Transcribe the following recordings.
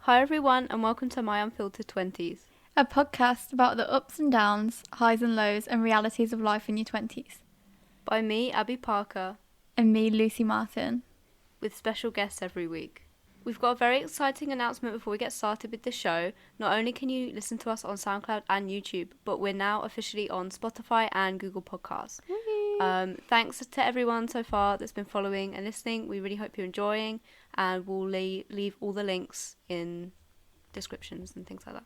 Hi everyone and welcome to my Unfiltered 20s. A podcast about the ups and downs, highs and lows, and realities of life in your 20s. By me, Abbey Parker, And me, Lucy Martin. with special guests every week. We've got a very exciting announcement before we get started with the show. Not only can you listen to us on SoundCloud and YouTube, but we're now officially on Spotify and Google Podcasts. Thanks to everyone so far that's been following and listening. We really hope you're enjoying, and we'll leave all the links in descriptions and things like that.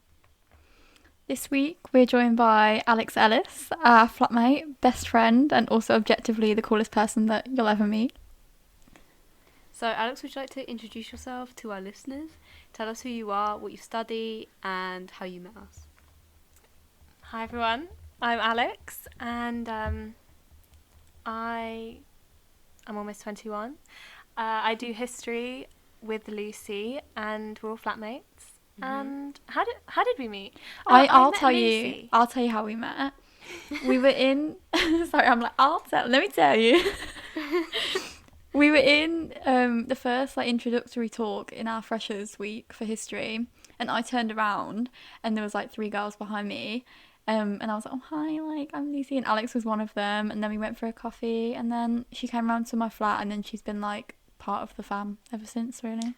This week we're joined by Alex Ellis, our flatmate, best friend, and also objectively the coolest person that you'll ever meet. So Alex, would you like to introduce yourself to our listeners? Tell us who you are, what you study, and how you met us. Hi everyone, I'm Alex and I'm almost 21. I do history with Lucy and we're all flatmates. Mm-hmm. And how did we meet? I'll met tell Lucy. you how we met. We were in let me tell you. We were in the first introductory talk in our freshers week for history, and I turned around and there was 3 girls behind me, and I was like, oh hi, I'm Lucy, and Alex was one of them, and then we went for a coffee, and then she came around to my flat, and then she's been part of the fam ever since, really.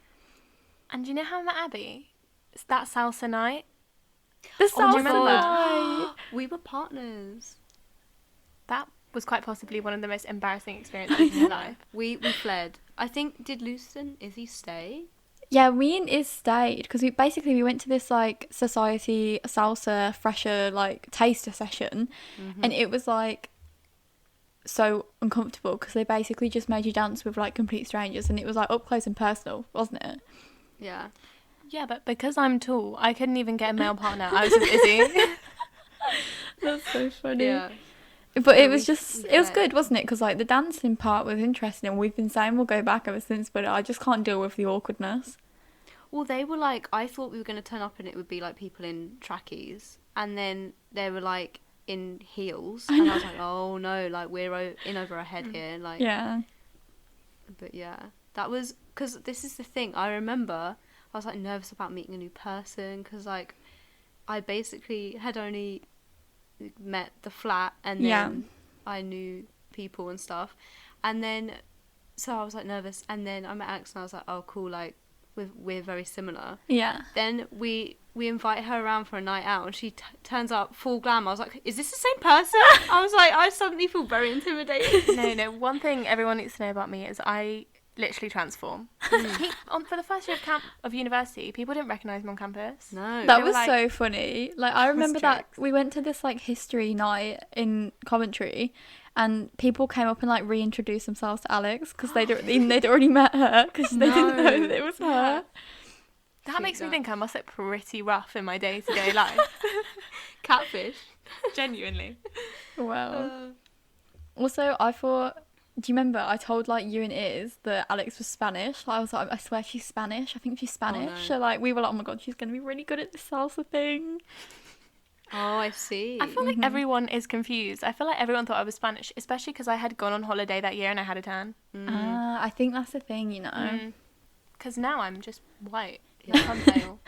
And do you know how I met Abbey? It's that salsa night. The Oh, do you salsa remember? night. We were partners. That was quite possibly one of the most embarrassing experiences in my life. We fled. I think, did Lucy Izzy stay? Yeah, me and Iz stayed because we went to this society salsa fresher taster session, and it was so uncomfortable because they basically just made you dance with complete strangers, and it was up close and personal, wasn't it? Yeah. Yeah, but because I'm tall, I couldn't even get a male partner. I was just Izzy. That's so funny. Yeah. But Yeah, it was it was fled. good, wasn't it? Because the dancing part was interesting, and we've been saying we'll go back ever since, but I just can't deal with the awkwardness. Well, they were I thought we were going to turn up and it would be people in trackies, and then they were in heels, and I was like, oh no, we're in over our head here, Yeah. But yeah, that was because this is the thing. I remember I was nervous about meeting a new person because I basically had only met the flat, and then I knew people and stuff, and then so I was nervous, and then I met Alex and I was like, oh cool, we're very similar. Yeah. Then we invite her around for a night out, and she turns up full glam. I was like, is this the same person? I was I suddenly feel very intimidated. No, one thing everyone needs to know about me is I literally transform. For the first year of university, people didn't recognise me on campus. No. That They were was so funny. I remember that jokes. we went to this history night in Coventry, and people came up and reintroduced themselves to Alex because they'd already met her because they didn't know that it was her. That makes me think I must look pretty rough in my day-to-day life. Catfish. Genuinely. Wow. Also, I thought, do you remember I told you and Iz that Alex was Spanish? I was like, I swear she's Spanish. I think she's Spanish. no. So we were like, oh my god, she's gonna be really good at this salsa thing. Oh, I see. I feel like everyone is confused. I feel like everyone thought I was Spanish, especially because I had gone on holiday that year and I had a tan. I think that's the thing, you know. Because now I'm just white. Yeah. I'm pale.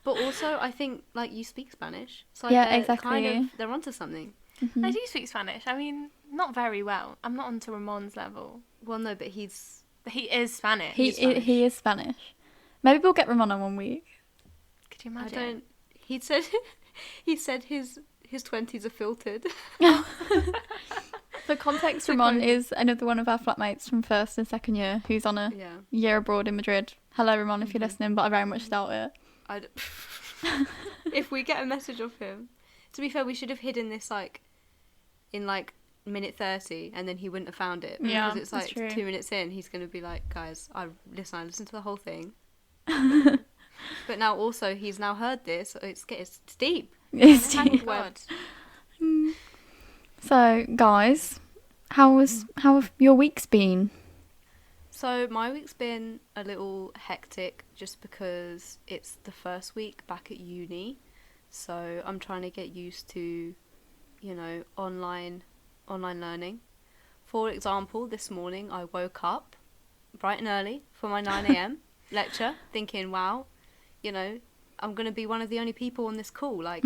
But also, I think you speak Spanish, so Yeah, they're exactly. they're onto something. I do speak Spanish. I mean, not very well. I'm not onto Ramon's level. Well, no, but he's But he is Spanish. He is Spanish. Maybe we'll get Ramon on one week. Could you imagine? He said his 20s are filtered. For context, Ramon is another one of our flatmates from first and second year who's on a Yeah. year abroad in Madrid. Hello, Ramon, if you're listening, but I very much doubt it. If we get a message of him, to be fair, we should have hidden this in minute 30, and then he wouldn't have found it. Yeah, because that's it's true. 2 minutes in, he's going to be like, guys, I listened to the whole thing. But now also he's now heard this, so it's deep. It's Thank deep. God. So, guys, how have your weeks been? So my week's been a little hectic just because it's the first week back at uni. So I'm trying to get used to, online learning. For example, this morning I woke up bright and early for my 9 a.m. lecture thinking, wow, you know, I'm going to be one of the only people on this call. Like,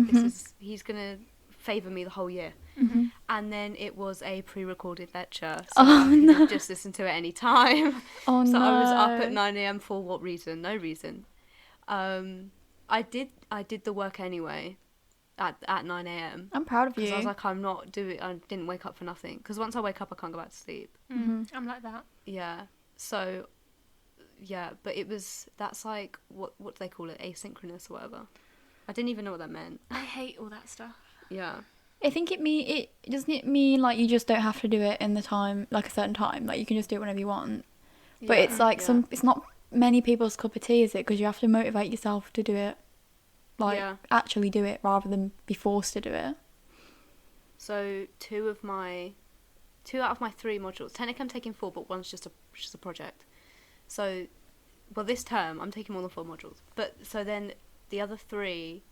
he's going to favour me the whole year. Mm-hmm. And then it was a pre-recorded lecture, so Oh, I could no. have just listened to it any time. Oh, So no. I was up at 9 a.m. for what reason? No reason. I did the work anyway at 9 a.m. I'm proud of you. Because I was like, I didn't wake up for nothing. Because once I wake up, I can't go back to sleep. I'm like that. Yeah. So, yeah, but that's like, what do they call it? Asynchronous or whatever. I didn't even know what that meant. I hate all that stuff. Yeah. I think it doesn't it mean like you just don't have to do it in the time, like a certain time, like you can just do it whenever you want. But Yeah, it's like yeah. it's not many people's cup of tea, is it? Because you have to motivate yourself to do it, like Yeah. actually do it rather than be forced to do it. So two out of my 3 modules. Technically, I'm taking 4, but one's just a project. So, well, this term I'm taking more than 4 modules. But so then the other 3,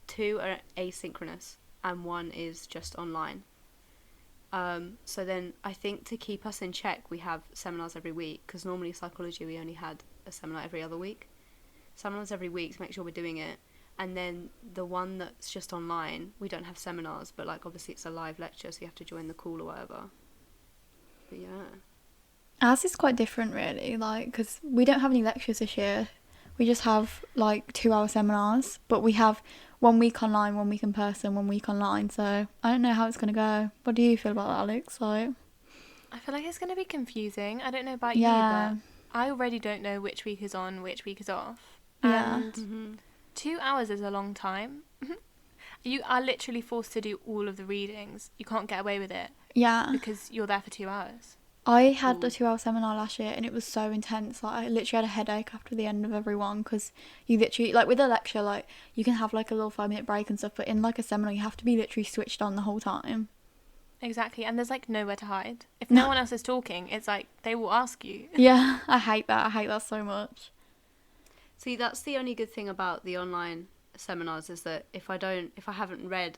2 are asynchronous and 1 is just online. So then I think to keep us in check, we have seminars every week, because normally psychology we only had a seminar every other week. Seminars every week to make sure we're doing it. And then the one that's just online, we don't have seminars, but like obviously it's a live lecture, so you have to join the call or whatever. But yeah. Ours is quite different, really, like because we don't have any lectures this year. We just have like 2-hour seminars, but we have 1 week online, 1 week in person, 1 week online. So I don't know how it's gonna go. What do you feel about that, Alex? Like, I feel like it's going to be confusing. I don't know about yeah, you, but I already don't know which week is on, which week is off. Yeah. And 2 hours is a long time. You are literally forced to do all of the readings. You can't get away with it yeah. because you're there for 2 hours. I had Ooh. a 2-hour seminar last year and it was so intense. Like I literally had a headache after the end of every one, because you literally, like with a lecture, like you can have like a little 5-minute break and stuff, but in like a seminar you have to be literally switched on the whole time. Exactly, and there's like nowhere to hide. If no one else is talking, it's like they will ask you. Yeah, I hate that so much. See, that's the only good thing about the online seminars, is that if I haven't read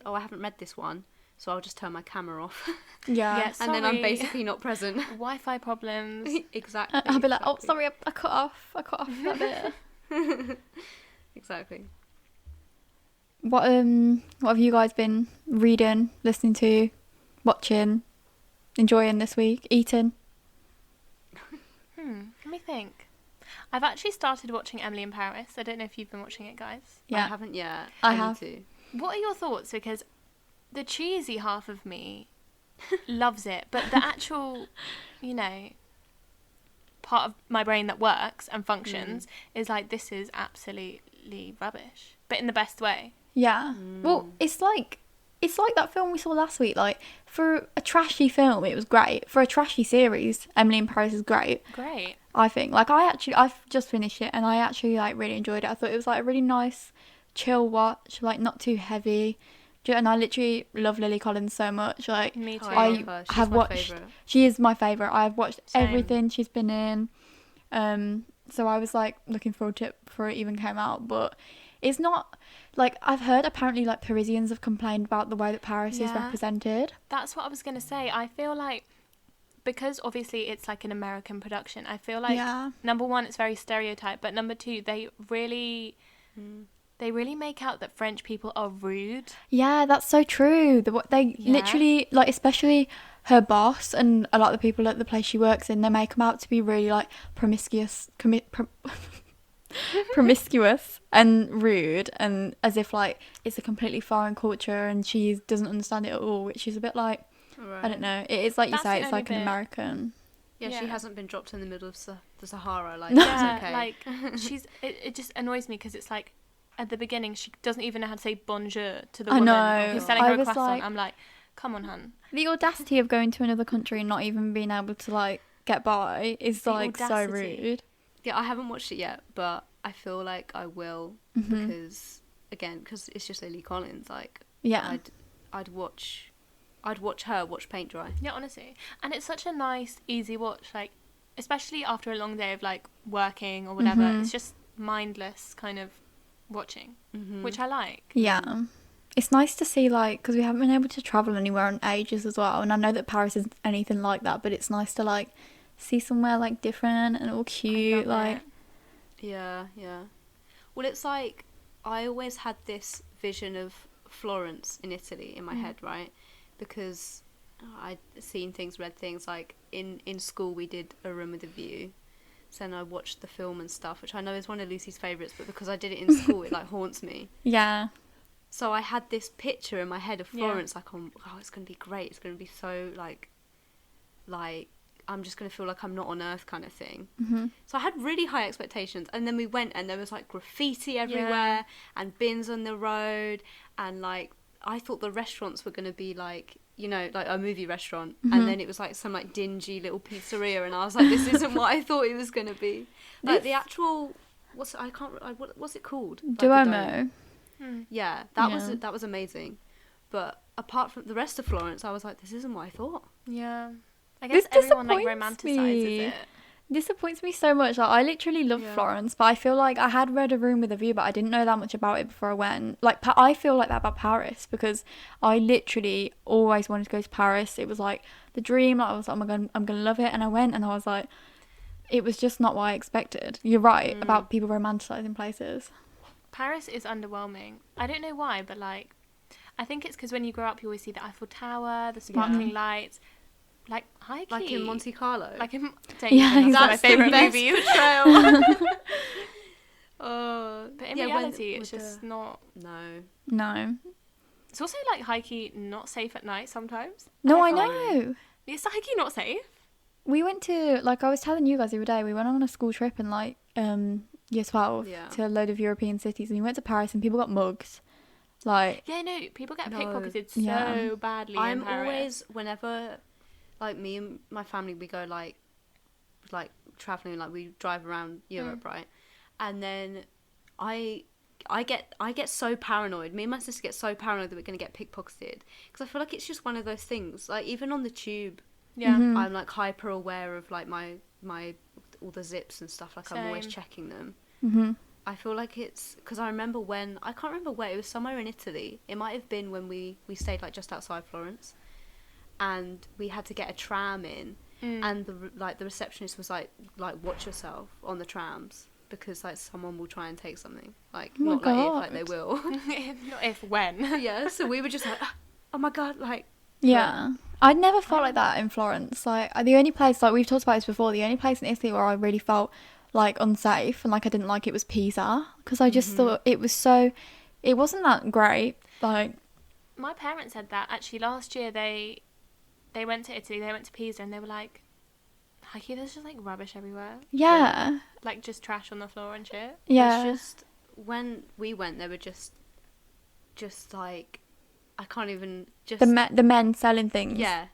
this one, so I'll just turn my camera off. Yeah. Yes. And then I'm Sorry. basically not present. Wi-Fi problems. Exactly. I'll be like, oh, exactly. sorry, I cut off that bit. Exactly. What have you guys been reading, listening to, watching, enjoying this week, eating? Let me think. I've actually started watching Emily in Paris. I don't know if you've been watching it, guys. Yeah. I haven't yet. I need have. to. What are your thoughts? Because the cheesy half of me loves it, but the actual, part of my brain that works and functions is like, this is absolutely rubbish, but in the best way. Yeah. Well, it's like that film we saw last week. Like, for a trashy film, it was great. For a trashy series, Emily in Paris is great. Great. I think. Like, I've just finished it and I actually like really enjoyed it. I thought it was like a really nice, chill watch. Like, not too heavy. And I literally love Lily Collins so much. Like, Me too. I love her. She's have my watched. favourite. She is my favourite. I've watched Same. everything she's been in. So I was like looking forward to it before it even came out. But it's not like, I've heard apparently like Parisians have complained about the way that Paris is Yeah. represented. That's what I was going to say. I feel like, because obviously it's like an American production, I feel like, Yeah. number one, it's very stereotyped, but number two, they really make out that French people are rude. Yeah, that's so true. They Yeah. literally, like, especially her boss and a lot of the people at the place she works in, they make them out to be really like promiscuous and rude, and as if like it's a completely foreign culture and she doesn't understand it at all, which is a bit like, Right. I don't know. It is like you That's say, the it's like only an bit. American. Yeah, she Yeah. hasn't been dropped in the middle of the Sahara. Like, Yeah, it's okay. like it just annoys me because it's like at the beginning she doesn't even know how to say bonjour to the I woman know. who's selling I her a was croissant. like- I'm like, come on, hun. The audacity of going to another country and not even being able to like get by is The like so audacity. rude. Yeah, I haven't watched it yet, but I feel like I will, Mm-hmm. because it's just Lily Collins. Like, Yeah. I'd watch her watch paint dry. Yeah, honestly. And it's such a nice, easy watch, like, especially after a long day of like working or whatever. Mhm. It's just mindless kind of watching, Mm-hmm. which I like. Yeah. It's nice to see, like, because we haven't been able to travel anywhere in ages as well. And I know that Paris isn't anything like that, but it's nice to, like, see somewhere, like, different and all cute. love Like, it. Yeah, yeah. Well, it's like I always had this vision of Florence in Italy in my head, right? Because I'd seen things, read things. Like in school, we did A Room with a View. So then I watched the film and stuff, which I know is one of Lucy's favourites, but because I did it in school, it like haunts me. Yeah. So I had this picture in my head of Florence, like, oh, it's going to be great. It's going to be so, like, I'm just going to feel like I'm not on Earth kind of thing. Mm-hmm. So I had really high expectations. And then we went and there was, like, graffiti everywhere and bins on the road. And, like, I thought the restaurants were going to be, like, you know, like a movie restaurant. Mm-hmm. And then it was, like, some, like, dingy little pizzeria. And I was like, this isn't what I thought it was going to be. Like, the actual... What's it called? Duomo. Yeah, that was amazing. But apart from the rest of Florence, I was like, this isn't what I thought. Yeah. I guess everyone like romanticizes it. Disappoints me so much. Like, I literally love Florence, but I feel like I had read A Room with a View, but I didn't know that much about it before I went. Like, I feel like that about Paris because I literally always wanted to go to Paris. It was like the dream. I was like, oh my god, I'm gonna love it. And I went, and I was like, it was just not what I expected. You're right about people romanticizing places. Paris is underwhelming. I don't know why, but like, I think it's because when you grow up, you always see the Eiffel Tower, the sparkling lights, like high key, like in Monte Carlo. Like in Yeah, that's my favorite movie. But in reality, it's just not. No. It's also like high key not safe at night sometimes. No, I know. It's high key not safe. We went to, like I was telling you guys the other day, we went on a school trip in like year 12 to a load of European cities, and we went to Paris and people got mugged. Like, yeah, no, people get pickpocketed so badly. I'm in Paris. always, whenever like me and my family, we go like traveling, like we drive around Europe, right? And then I get so paranoid. Me and my sister get so paranoid that we're going to get pickpocketed, because I feel like it's just one of those things. Like even on the tube, I'm like hyper aware of like my all the zips and stuff. Like I'm always checking them. I feel like it's because I remember when, I can't remember where, it was somewhere in Italy. It might have been when we stayed like just outside Florence, and we had to get a tram in, and the receptionist was like watch yourself on the trams, because like someone will try and take something. Like not like if, like they will. Not if, when. Yeah, so we were just like, oh my god, like. Yeah. I'd never felt like that in Florence. Like, the only place, like we've talked about this before, the only place in Italy where I really felt like unsafe and like I didn't like it was Pisa, because I just thought it wasn't that great. Like, my parents said that actually last year they went to Italy, they went to Pisa, and they were like, Heike, there's just like rubbish everywhere. Yeah. Like just trash on the floor and shit. Yeah. It's just, when we went, they were just like, I can't even just... The men selling things. Yeah.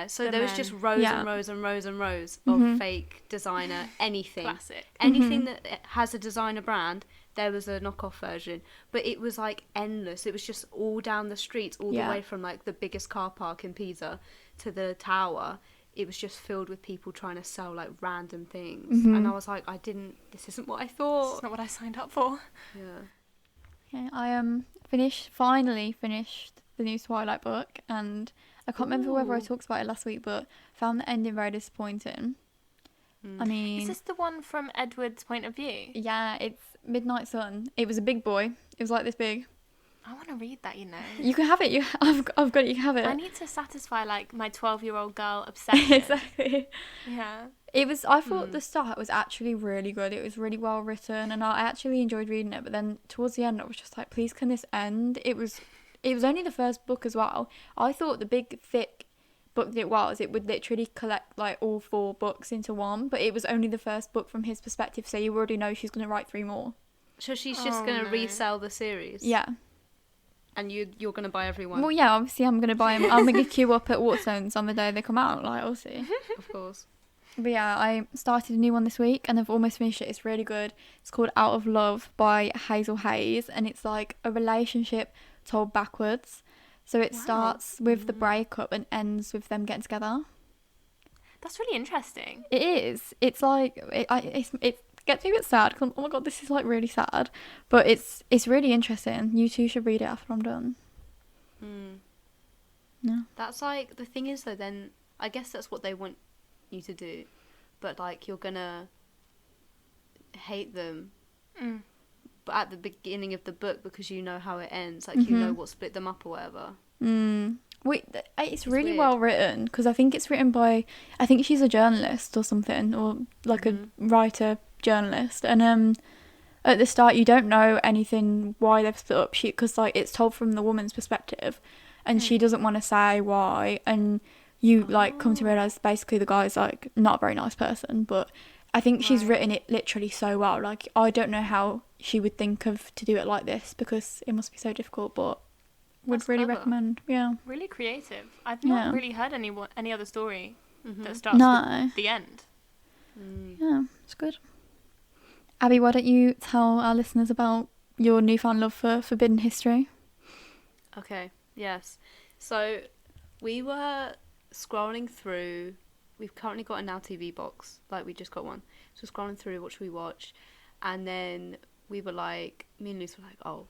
So there was just rows and rows and rows and rows of fake designer anything. Classic. Anything that has a designer brand, there was a knockoff version. But it was like endless. It was just all down the streets, all the way from like the biggest car park in Pisa to the tower. It was just filled with people trying to sell like random things. And I was like, this isn't what I thought. It's not what I signed up for. Yeah. Okay, I finally finished the new Twilight book, and I can't remember whether I talked about it last week, but found the ending very disappointing. I mean, is this the one from Edward's point of view? Yeah, it's Midnight Sun. It was a big boy. It was like this big. I want to read that, you know. You can have it. I've got it. You can have it. I need to satisfy like my 12-year-old girl obsession. Exactly. Yeah. I thought the start was actually really good. It was really well written, and I actually enjoyed reading it. But then towards the end, I was just like, please, can this end? It was only the first book as well. I thought the big thick book that it would literally collect like all 4 books into one, but it was only the first book from his perspective, so you already know she's going to write 3 more. So she's just going to resell the series? Yeah. And you're going to buy every one? Well, yeah, obviously I'm going to buy them. I'm going to queue up at Waterstones on the day they come out, like, I'll see. Of course. But yeah, I started a new one this week and I've almost finished it. It's really good. It's called Out of Love by Hazel Hayes, and it's like a relationship told backwards. So it starts with the breakup and ends with them getting together. That's really interesting. It is. It's like it gets me a bit sad because oh my god, this is like really sad. But it's really interesting. You two should read it after I'm done. No. That's like, the thing is though, then I guess that's what they want you to do, but like you're gonna hate them but at the beginning of the book, because you know how it ends, like you know what split them up or whatever. Wait, it's really weird. well written, because I think it's written by, I think she's a journalist or something, or like a writer journalist, and at the start you don't know anything why they've split up, because like it's told from the woman's perspective, and she doesn't want to say why, and you like come to realize basically the guy's like not a very nice person, but I think she's written it literally so well. Like, I don't know how she would think of to do it like this, because it must be so difficult, but would That's really clever. recommend. Yeah. Really creative. I've not really heard any other story that starts No. with the end. Yeah, it's good. Abby, why don't you tell our listeners about your newfound love for forbidden history? Okay, yes. So we were scrolling through. We've currently got a Now TV box. Like, we just got one. So we're scrolling through what should we watch. And then we were like, me and Luce were like, oh,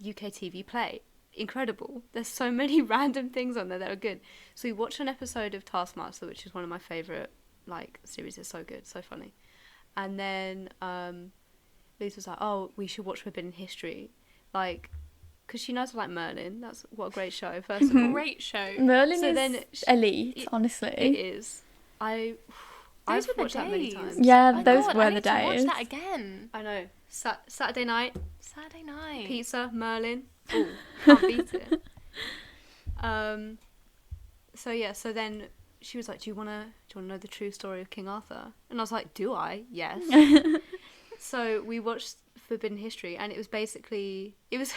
UK TV Play. Incredible. There's so many random things on there that are good. So we watched an episode of Taskmaster, which is one of my favourite, like, series. It's so good, so funny. And then Luce was like, oh, we should watch Forbidden History. Like, because she knows I like Merlin. That's what a great show, first of all. Great show. Merlin So is then elite, honestly. It is. I've Those were the watched that many days. times. Yeah, My those God, were I the need to watch days. that again. I know. Saturday night, Saturday night. pizza, Merlin. Ooh, can't beat it. So yeah, so then she was like, do you wanna know the true story of King Arthur? And I was like, do I? Yes. So we watched Forbidden History, and it was basically it was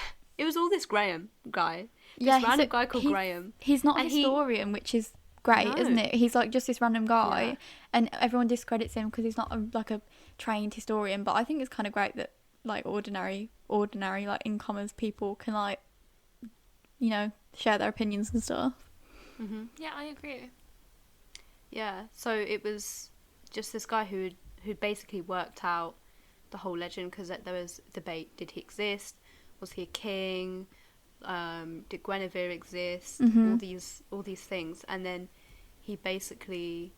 all this Graham guy. This random guy called Graham. He's not a And historian, which is great, No. isn't it? He's like just this random guy, Yeah. and everyone discredits him because he's not a trained historian. But I think it's kind of great that like ordinary like in commas people can like, you know, share their opinions and stuff. Mm-hmm. Yeah, I agree. Yeah, so it was just this guy who'd basically worked out the whole legend, because there was debate: did he exist? Was he a king? Did Guinevere exist? All these things, and then he basically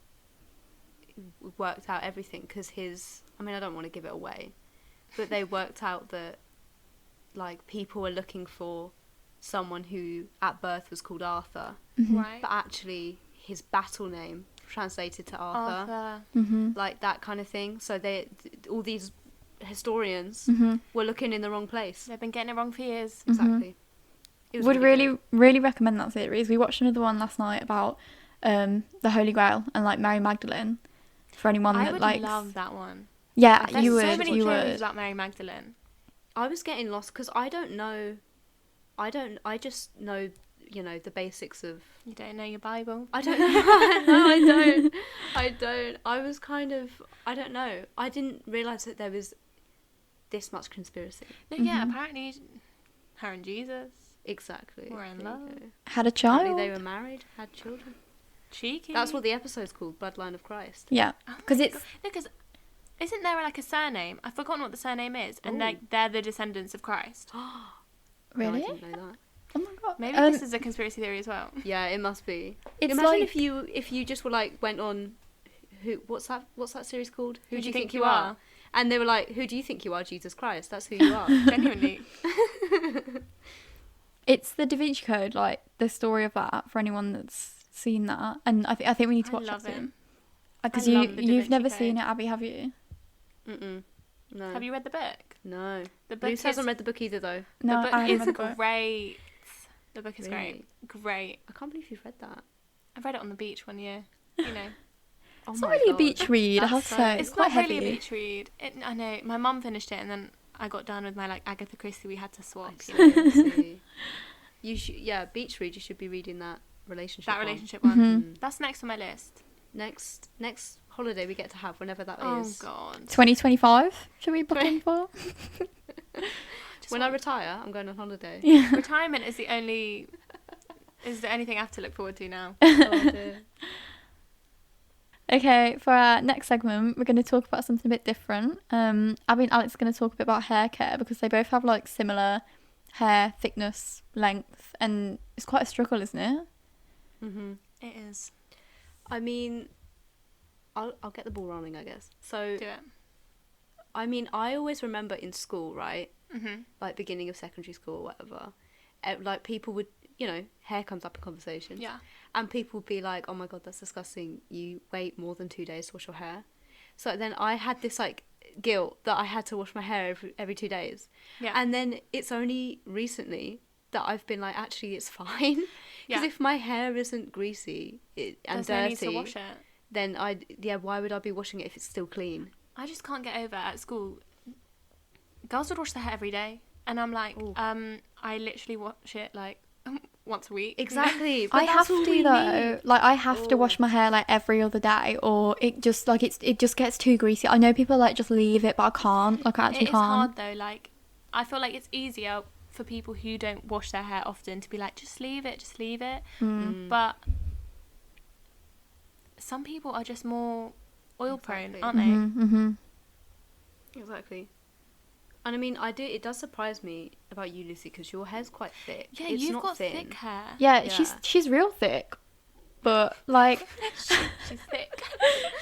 worked out everything, because I don't want to give it away, but they worked out that like people were looking for someone who at birth was called Arthur, Right. but actually his battle name translated to Arthur. Like that kind of thing. So all these historians were looking in the wrong place. They've been getting it wrong for years. Exactly. It was Would really really really recommend that series. We watched another one last night about the Holy Grail and like Mary Magdalene. For anyone I that would likes, love that one. yeah, There's you so would, many you theories would. about Mary Magdalene. I was getting lost because I just know, the basics of... You don't know your Bible? I don't know. I don't. I was kind of... I don't know. I didn't realise that there was this much conspiracy. No, yeah, apparently her and Jesus Exactly. were in There you love. go. Had a child. Apparently they were married, had children. Cheeky. That's what the episode's called, Bloodline of Christ. Yeah, Oh because my it's God. No, because isn't there like a surname? I've forgotten what the surname is, and Ooh. they're the descendants of Christ. really. No, I didn't know that. Oh my god. Maybe this is a conspiracy theory as well. Yeah, it must be. It's Imagine like if you just were like went on, what's that series called? Who do you think you are? And they were like, who do you think you are? Jesus Christ, that's who you are. Genuinely. it's the Da Vinci Code, like the story of that for anyone that's seen that, and I think we need to watch love that it. soon. Because I love the Da you've Vinci never Code. seen it, Abby, have you? Mm-mm. No. Have you read the book? No. The book Luce hasn't read the book either, though. No, the book I haven't is read the book. great. The book is Really? great. I can't believe you've read that. I read it on the beach one year. You know, Oh It's my not really a God. beach read, I have to That's say. so- It's it's quite not heavy. really a beach read. I know. My mum finished it, and then I got done with my like Agatha Christie. We had to swap. You know? See. You should, beach read. You should be reading that relationship. That one. relationship one. Mhm. That's next on my list. Next holiday we get to have, whenever that Oh is. God. 2025. Should we book in for? When I retire, I'm going on holiday. Yeah. Retirement is the only thing I have to look forward to now. Oh, dear. Okay, for our next segment, we're going to talk about something a bit different. Abby and Alex are going to talk a bit about hair care because they both have like similar hair thickness, length, and it's quite a struggle, isn't it? Mhm. It is. I mean, I'll get the ball rolling, I guess. So, Do it. I mean, I always remember in school, right? like beginning of secondary school or whatever, like people would, you know, hair comes up in conversation. Yeah. And people would be like, oh my God, that's disgusting. You wait more than 2 days to wash your hair. So then I had this like guilt that I had to wash my hair every 2 days. Yeah. And then it's only recently that I've been like, actually, it's fine. Because if my hair isn't greasy and There's dirty, no need to wash it. then why would I be washing it if it's still clean? I just can't get over at school. Girls would wash their hair every day, and I'm like, Ooh. I literally watch it like once a week. Exactly. I have to though. Like I have to wash my hair like every other day, or it just like it just gets too greasy. I know people like just leave it, but I can't. Like I actually It is can't. hard though. Like I feel like it's easier for people who don't wash their hair often to be like, just leave it. But some people are just more oil prone, aren't they? Mm-hmm. Exactly. And I mean, it does surprise me about you, Lucy, because your hair's quite thick. Yeah, it's you've not got thin. thick hair. Yeah, Yeah. she's real thick, but like She's thick.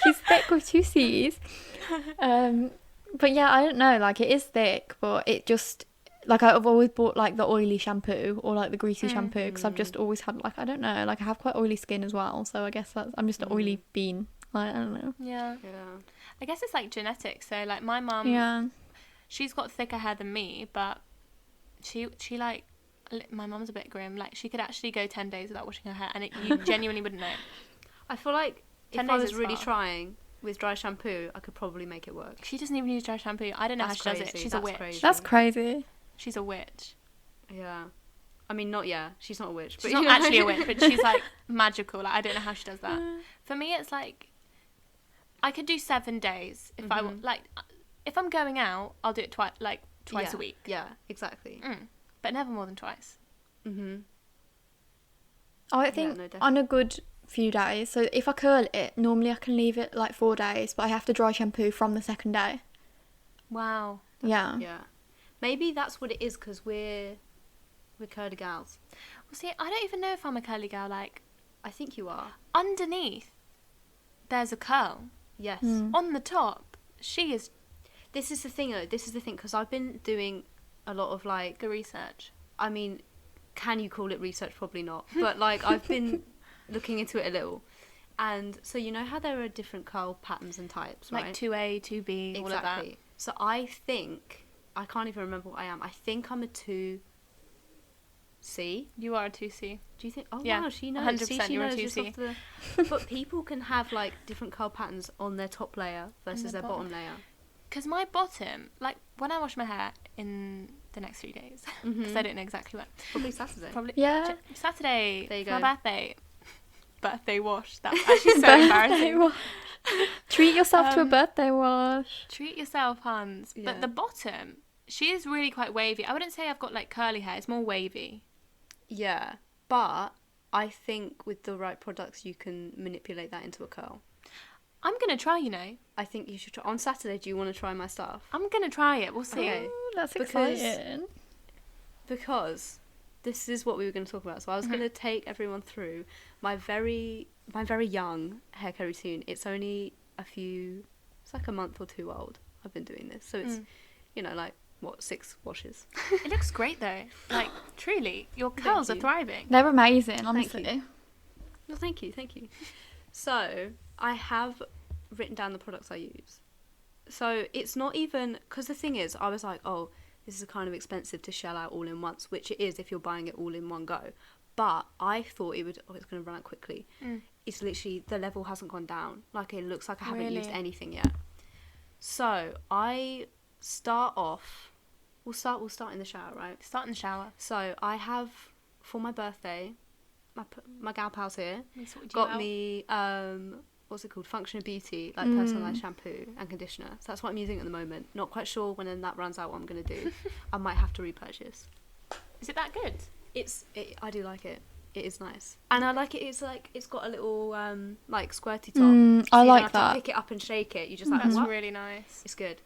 she's thick with 2 C's. But yeah, I don't know. Like it is thick, but it just like I've always bought like the oily shampoo or like the greasy shampoo because I've just always had like I don't know, like I have quite oily skin as well. So I guess I'm just an oily bean. Like I don't know. Yeah. Yeah. I guess it's like genetics. So like my mum, Yeah. she's got thicker hair than me, but she like my mum's a bit grim. Like she could actually go 10 days without washing her hair, and you genuinely wouldn't know. I feel like 10 if I days was is really far. trying with dry shampoo, I could probably make it work. She doesn't even use dry shampoo. I don't know That's how she does it. crazy, She's that's a witch. crazy. That's crazy. She's a witch. Yeah. I mean, she's not a witch. She's but not you know. actually a witch, but she's like magical. Like I don't know how she does that. For me, it's like I could do 7 days if I like. If I'm going out, I'll do it twice a week. Yeah, exactly. But never more than twice. Mm-hmm. I think no, definitely. on a good few days. So if I curl it, normally I can leave it like 4 days, but I have to dry shampoo from the second day. Wow. Yeah. Yeah. Maybe that's what it is because we're curly gals. Well, see, I don't even know if I'm a curly girl. Like I think you are. underneath, there's a curl. Yes. On the top, she is This is the thing though. This is the thing because I've been doing a lot of like. the research. I mean, can you call it research? Probably not. But like I've been looking into it a little, and so you know how there are different curl patterns and types, right? Like 2A, 2B, all of that. Exactly. So I think I can't even remember what I am. I think I'm a 2C. You are a 2C. Do you think? Oh Yeah, wow, she knows. 100% See, she you're a knows just 2C. off But people can have like different curl patterns on their top layer versus their bottom layer. Because my bottom, like when I wash my hair in the next 3 days, because I don't know exactly when. Probably Saturday. Probably Yeah. Saturday. There you for my go. birthday. Birthday wash. That's actually so embarrassing. wash. Treat yourself to a birthday wash. Treat yourself, Hans. Yeah. But the bottom, she is really quite wavy. I wouldn't say I've got like curly hair. It's more wavy. Yeah, but I think with the right products you can manipulate that into a curl. I'm gonna try. You know, I think you should try. On Saturday, do you want to try my stuff? I'm gonna try it. We'll see. Okay. Ooh, that's Because- exciting. Because this is what we were going to talk about. So I was going to take everyone through my very young hair care routine. It's only it's like a month or 2 old. I've been doing this. So it's, you know, like, 6 washes. It looks great though. Like truly, your curls are you. thriving. They're amazing, honestly. you. Well, thank you. So I have written down the products I use. So it's not even, because the thing is, I was like, oh, this is kind of expensive to shell out all in once, which it is if you're buying it all in one go. But I thought it's going to run out quickly. It's literally, the level hasn't gone down. Like, it looks like I haven't used Really? anything yet. So I start off, we'll start in the shower, right? Start in the shower. So I have, for my birthday, my gal pals here We sorted you got out. me what's it called, Function of Beauty, like personalised shampoo and conditioner. So that's what I'm using at the moment. Not quite sure when that runs out what I'm going to do. I might have to repurchase. Is it that good? I do like it. It is nice, and I like it. It's like it's got a little like squirty top. I So you don't like have that. to pick it up and shake it. You just like That's what? really nice. It's good.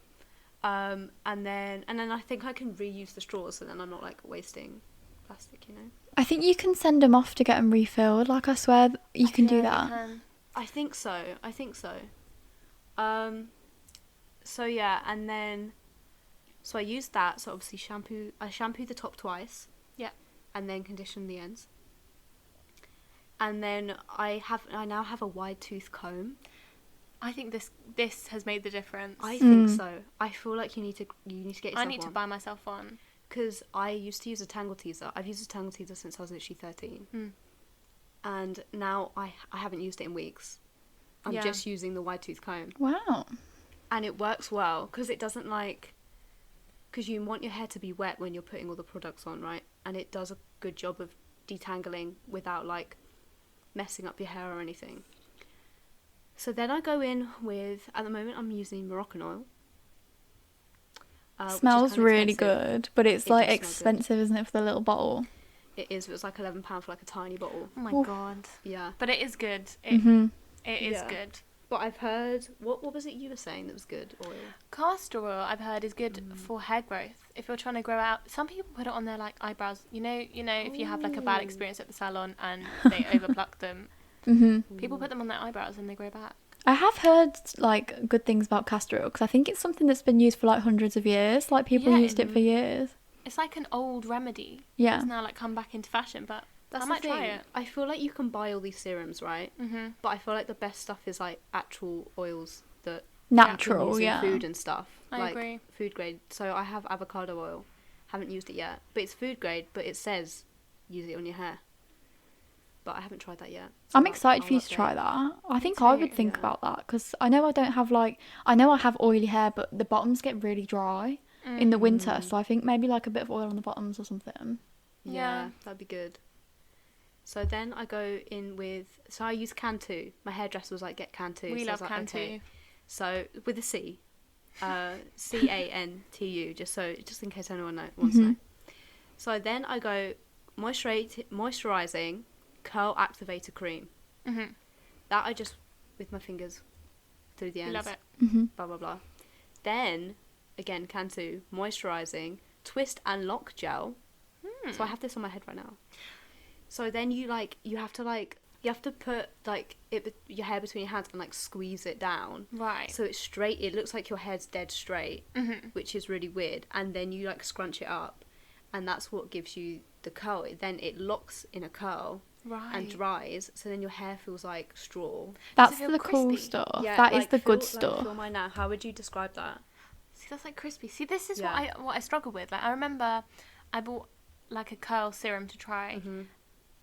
And then I think I can reuse the straws, so then I'm not like wasting plastic. You know. I think you can send them off to get them refilled. Like, I swear you can do that. I think so. So yeah, and then So I use that. So obviously I shampoo the top twice. Yeah. And then condition the ends. And then I now have a wide tooth comb. I think this has made the difference. I think so. I feel like you need to get yourself one. I need to buy myself one. Because I used to use a tangle teaser. I've used a tangle teaser since I was literally 13. And now I haven't used it in weeks. I'm just using the wide tooth comb. Wow. And it works well because it doesn't because you want your hair to be wet when you're putting all the products on, right? And it does a good job of detangling without messing up your hair or anything. So then I go in with, at the moment I'm using Moroccan oil. Smells really good, but it's It does smell expensive, isn't it, for the little bottle? It is. It was £11 for a tiny bottle. Oh my god. Yeah. But it is good. It is good. But I've heard, what was it you were saying that was good oil? Castor oil, I've heard, is good for hair growth. If you're trying to grow out, some people put it on their eyebrows. You know, if you have a bad experience at the salon and they overpluck them, people put them on their eyebrows and they grow back. I have heard good things about castor oil because I think it's something that's been used for hundreds of years. People used it for years. It's like an old remedy. Yeah. It's now come back into fashion, but That's I might the thing. try it. I feel like you can buy all these serums, right? But I feel like the best stuff is actual oils that Natural, you can use yeah. in food and stuff. I agree. Food grade. So I have avocado oil. Haven't used it yet, but it's food grade. But it says use it on your hair. But I haven't tried that yet. So I'm excited for you to update. try that. I think I would think about that because I know I don't have I know I have oily hair, but the bottoms get really dry in the winter. So I think maybe a bit of oil on the bottoms or something. Yeah, that'd be good. So then I go in with, so I use Cantu. My hairdresser was like, get Cantu. We so love I was like, Cantu. okay. So with a C, Cantu, just in case anyone wants to know. So then I go moisturizing curl activator cream. That I just with my fingers through the ends. Love it. Blah blah blah. Then again Cantu moisturizing twist and lock gel. So I have this on my head right now. So then you have to put your hair between your hands and squeeze it down. Right. So it's straight. It looks like your hair's dead straight, which is really weird. And then you scrunch it up, and that's what gives you the curl. Then it locks in a curl. Right. And dries, so then your hair feels like straw. That's feel the cool crispy? stuff. Yeah, That is the good feel stuff. mine now. How would you describe that? See, that's crispy. See, this is Yeah. what I struggle with. I remember I bought a curl serum to try,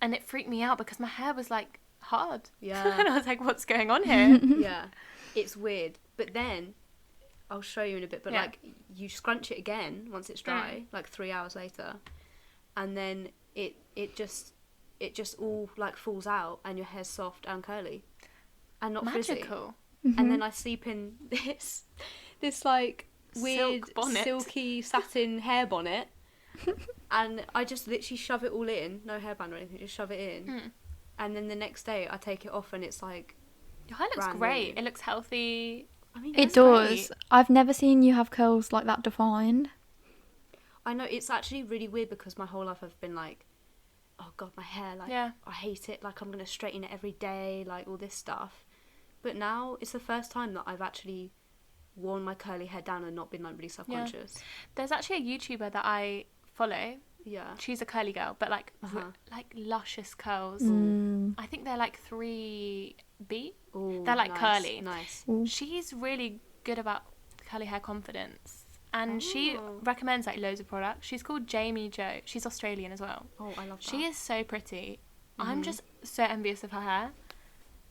and it freaked me out because my hair was hard. Yeah. And I was like, what's going on here? Yeah, it's weird. But then I'll show you in a bit. But you scrunch it again once it's dry, 3 hours later, and then it just all falls out, and your hair's soft and curly, and not frizzy. Magical. And then I sleep in this weird Silk bonnet. silky satin hair bonnet, and I just literally shove it all in, no hairband or anything, just shove it in, and then the next day I take it off, and it's Your hair looks brand great. new. It looks healthy. I mean, It it's does. great. I've never seen you have curls like that defined. I know, it's actually really weird because my whole life I've been oh god, my hair, I hate it, I'm gonna straighten it every day, all this stuff. But now it's the first time that I've actually worn my curly hair down and not been really self-conscious. There's actually a YouTuber that I follow. Yeah. She's a curly girl, but luscious curls. I think they're 3B. Ooh, They're nice, curly. Nice. She's really good about curly hair confidence. And she recommends loads of products. She's called Jamie Jo. She's Australian as well. Oh, I love that. She is so pretty. I'm just so envious of her hair.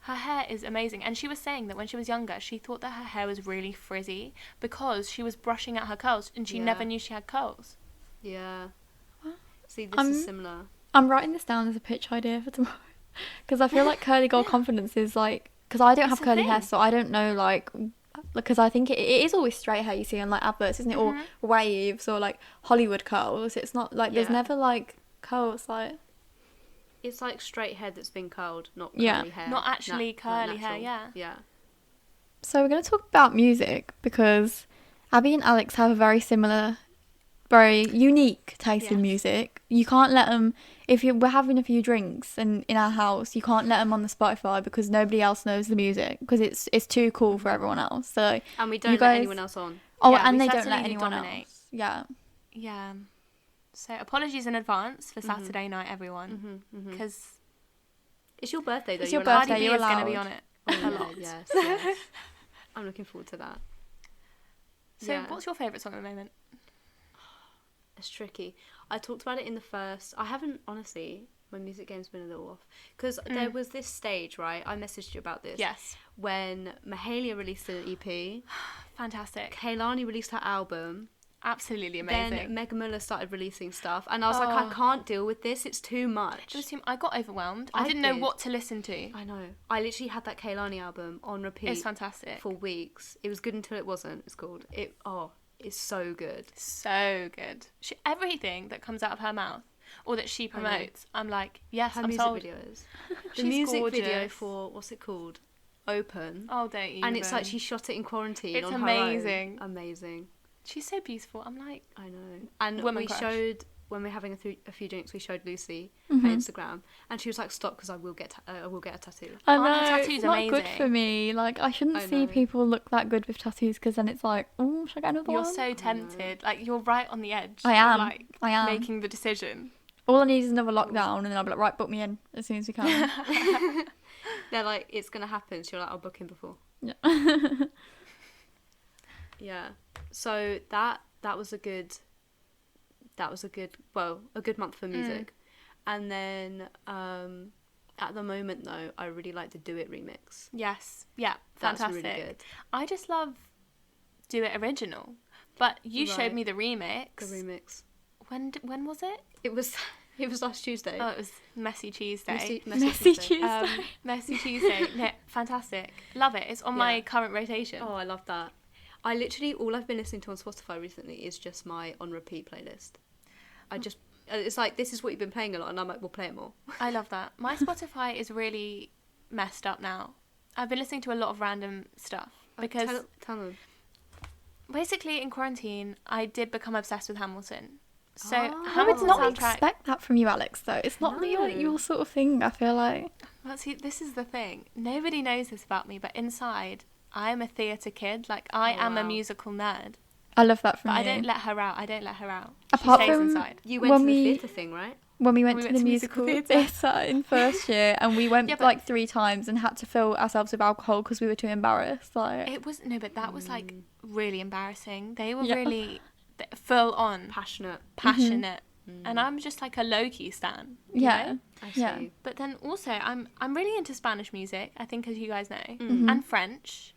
Her hair is amazing. And she was saying that when she was younger, she thought that her hair was really frizzy because she was brushing out her curls and she never knew she had curls. Yeah. See, this is similar. I'm writing this down as a pitch idea for tomorrow because I feel like curly girl confidence is because I don't have a curly hair, thing. so I don't know because I think it is always straight hair you see on adverts, isn't it? Or waves or Hollywood curls. It's not there's never curls It's straight hair that's been curled, not Yeah. curly hair. Not actually curly hair, natural. yeah. Yeah. So we're going to talk about music because Abbey and Alex have a very similar, very unique taste in Yes. music. You can't let them, if we're having a few drinks and in our house, you can't let them on the Spotify because nobody else knows the music because it's too cool for everyone else. So And we don't let guys- anyone else on. oh, Yeah, and we they don't certainly let anyone dominate. else. Yeah. Yeah. So apologies in advance for Saturday night, everyone, because It's your birthday, though. It's your Cardi birthday, B you're is going to be allowed. on it Oh, a yeah, lot. yes. I'm looking forward to that. So Yeah. what's your favourite song at the moment? It's tricky. I talked about it in the first... I haven't, honestly... My music game's been a little off. Because there was this stage, right? I messaged you about this. Yes. When Mahalia released an EP. Fantastic. Kaylani released her album. Absolutely amazing. Then Meg Muller started releasing stuff. And I was like, I can't deal with this. It's too much. I got overwhelmed. I I didn't know did. what to listen to. I know. I literally had that Kaylani album on repeat. It's fantastic. For weeks. It was good until it wasn't, it's called. It's so good. So good. Everything that comes out of her mouth or that she promotes, I'm like, yes, Her I'm music sold. videos. The She's music video gorgeous. for, what's it called? Open. Oh, don't even. And it's like she shot it in quarantine It's on amazing. her own. Amazing. She's so beautiful. I'm like, I know. And Woman we crush. showed, when we were having a few drinks, we showed Lucy Mm-hmm. her Instagram. And she was like, stop, because I will get a tattoo. I Aren't her know, tattoos it's not good amazing? for me. Like, I shouldn't I see know. people look that good with tattoos because then it's like, oh, should I get another you're one? so tempted. Like, you're right on the edge. I of, am. like, I am. making the decision. All I need is another lockdown and then I'll be like, right, book me in as soon as we can. They're like, it's going to happen. So you're like, I'll book him before. Yeah. Yeah. So that was a good month for music. And then at the moment though, I really like the Do It remix. Yes. Yeah. That's Fantastic. really good. I just love Do It Original. But you Right. showed me the remix. The remix. When was it? It was last Tuesday. Oh, it was Messy Tuesday. Messy Tuesday. Messy Tuesday. No, fantastic. Love it. It's on my Yeah. current rotation. Oh, I love that. I literally, all I've been listening to on Spotify recently is just my on repeat playlist. It's like, this is what you've been playing a lot, and I'm like, we'll play it more. I love that. My Spotify is really messed up now. I've been listening to a lot of random stuff because Tell them. basically in quarantine I did become obsessed with Hamilton. So Oh. I would Hamilton's not soundtrack. expect that from you, Alex, though. It's not No. your sort of thing, I feel like. Well, see, this is the thing. Nobody knows this about me, but inside I'm a theatre kid. Like I Oh, am a wow. musical nerd. I love that from But I you. don't let her out. Apart she stays from inside. You went When to the we- theatre thing, right? when we went We to went the to musical musical theatre in first year and we went Yeah, but- like 3 times and had to fill ourselves with alcohol because we were too embarrassed. Like, It was no, but that was like really embarrassing. They were Yeah. really full on Passionate. passionate, and I'm just like a low key stan. you yeah. know? I see. Yeah. But then also I'm really into Spanish music. I think, as you guys know, Mm-hmm. and French,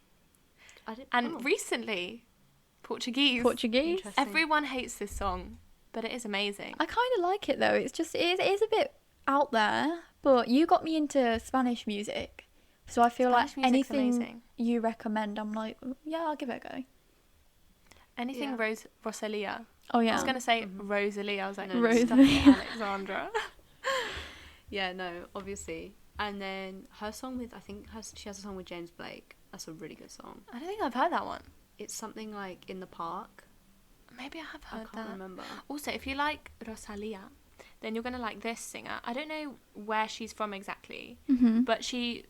I didn't, and oh, recently Portuguese. Portuguese. interesting. Everyone hates this song, but it is amazing. I kind of like it though. It's just, it is a bit out there, but you got me into Spanish music. So I feel Spanish like music's anything amazing. you recommend, I'm like, "Oh, yeah, I'll give it a go." Anything Yeah. Rosalia. Oh, I yeah. was gonna say Rosalie. I was like, No, stop Rosalie. it, Alexandra. Yeah, no, obviously. And then her song with, I think she has a song with James Blake. That's a really good song. I don't think I've heard that one. It's something like In the Park. Maybe I have I heard can't that. remember. Also, if you like Rosalia, then you're gonna like this singer. I don't know where she's from exactly, Mm-hmm. but she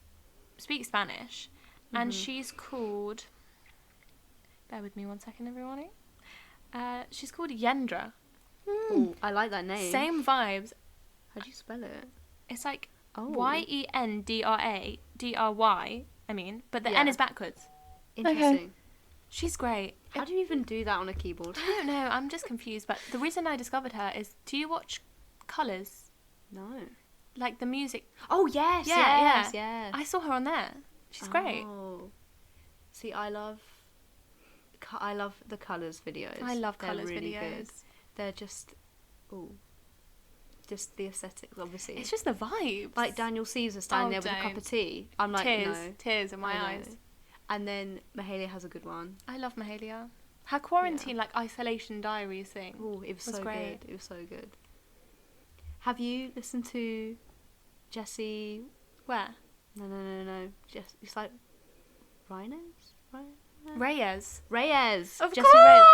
speaks Spanish, and she's called. Bear with me 1 second, everybody. She's called Yendra. Ooh, I like that name. Same vibes. How do you spell it? It's like Oh. Yendra. I mean, but the Yeah. N is backwards. Interesting. She's great. How do you even do that on a keyboard? I don't know. I'm just confused. But the reason I discovered her is, do you watch Colours? No. Like the music. Oh, yes, Yeah, yes, yes. I saw her on there. She's great. Oh. See, I love the Colours videos. I love They're Colours really videos. good. They're just, just the aesthetics, obviously. It's just the vibes. Like Daniel Caesar standing there with a cup don't. of tea. I'm like, tears, no. tears in my I know. eyes. And then Mahalia has a good one. I love Mahalia. Her quarantine, like isolation diaries thing. Oh, it was Was so great. good. It was so good. Have you listened to Jessie? Where? No. It's like Rhinos? Reyes. Of Jessie course. Reyes.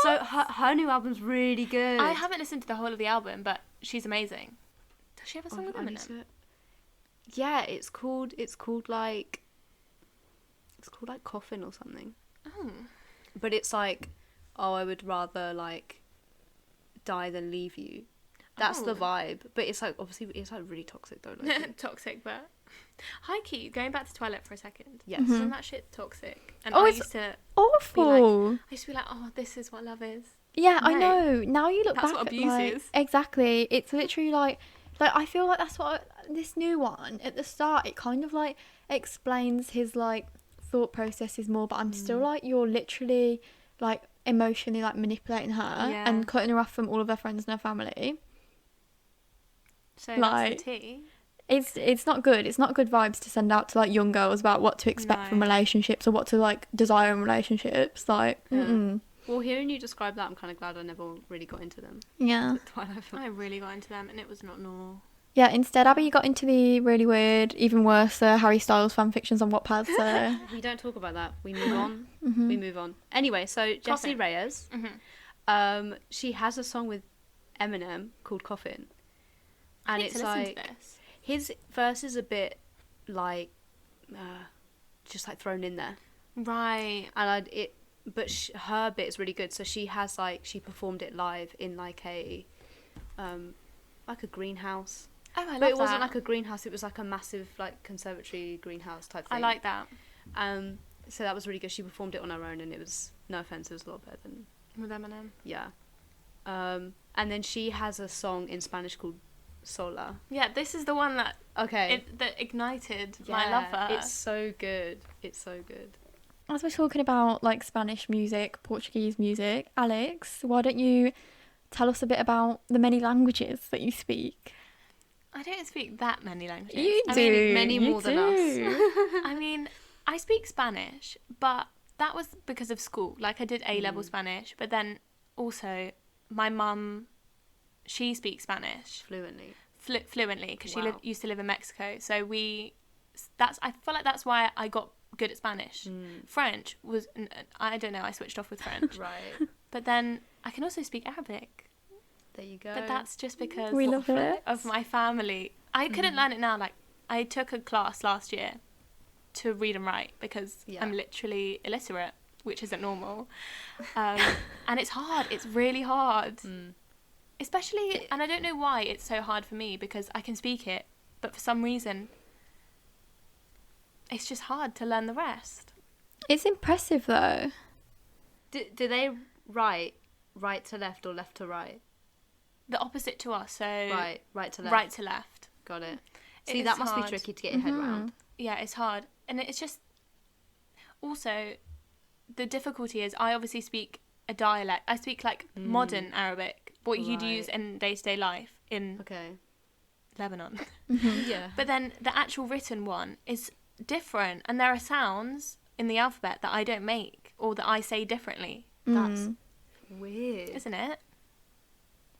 So her new album's really good. I haven't listened to the whole of the album, but she's amazing. Does she have a song with I need Eminem? to- Yeah, it's called like Coffin or something. Oh. But it's like, oh, I would rather like die than leave you. That's the Oh. vibe. But it's like, obviously, it's like really toxic though. Like, Toxic, but high key. Going back to Twilight for a second. yes. Mhm. Isn't that shit toxic? And Oh, I it's used to awful. be like, oh, this is what love is. Yeah, I No. know. Now you look That's back what at abuse like is. exactly. It's literally like I feel like that's what this new one at the start. It kind of like explains his like thought processes more, but I'm still like, you're literally like emotionally like manipulating her Yeah. and cutting her off from all of her friends and her family. So Like- that's the tea. It's not good. It's not good vibes to send out to like young girls about what to expect from No. relationships or what to like desire in relationships. Like, Yeah. Well, hearing you describe that, I'm kind of glad I never really got into them. yeah. The Twilight film. I really got into them, and it was not normal. Yeah, instead, Abby got into the really weird, even worse, Harry Styles fan fictions on Wattpad, so... We don't talk about that. We move on. Mhm. We move on. Anyway, so Jessie Coffin. Reyes, Mm-hmm. she has a song with Eminem called Coffin. And it's to listen like, to this. his verse is a bit like, just like thrown in there. Right. And her bit is really good. So she has like, she performed it live in like a greenhouse. Oh, I love But it wasn't that. like a greenhouse, it was like a massive like conservatory greenhouse type thing. I like that. So that was really good. She performed it on her own and it was, no offense, it was a lot better than, With Eminem. yeah. And then she has a song in Spanish called Sola. Yeah, this is the one that Okay. that ignited my love for her. It's so good. It's so good. As we're talking about, like, Spanish music, Portuguese music, Alex, why don't you tell us a bit about the many languages that you speak? I don't speak that many languages. You I do. mean, many you more than us. I mean, I speak Spanish, but that was because of school. Like, I did A-level Spanish, but then also my mum, she speaks Spanish Fluently. fluently because Wow. used to live in Mexico. So I feel like that's why I got good at Spanish. French was, I don't know, I switched off with French. Right. But then I can also speak Arabic. There you go. But that's just because We love it. of my family. I couldn't learn it now. Like, I took a class last year to read and write because Yeah. I'm literally illiterate, which isn't normal. And it's hard. It's really hard. Especially, and I don't know why it's so hard for me because I can speak it, but for some reason, it's just hard to learn the rest. It's impressive, though. Do they write right to left or left to right? The opposite to us, so Right to left. right to left. Got it. It See, is that must be hard. tricky to get your head around. Yeah, it's hard. And it's just... Also, the difficulty is I obviously speak a dialect. I speak, like, modern Arabic, what you'd use Right. in day-to-day life in Okay. Lebanon. Yeah. But then the actual written one is different. And there are sounds in the alphabet that I don't make or that I say differently. That's weird. Isn't it?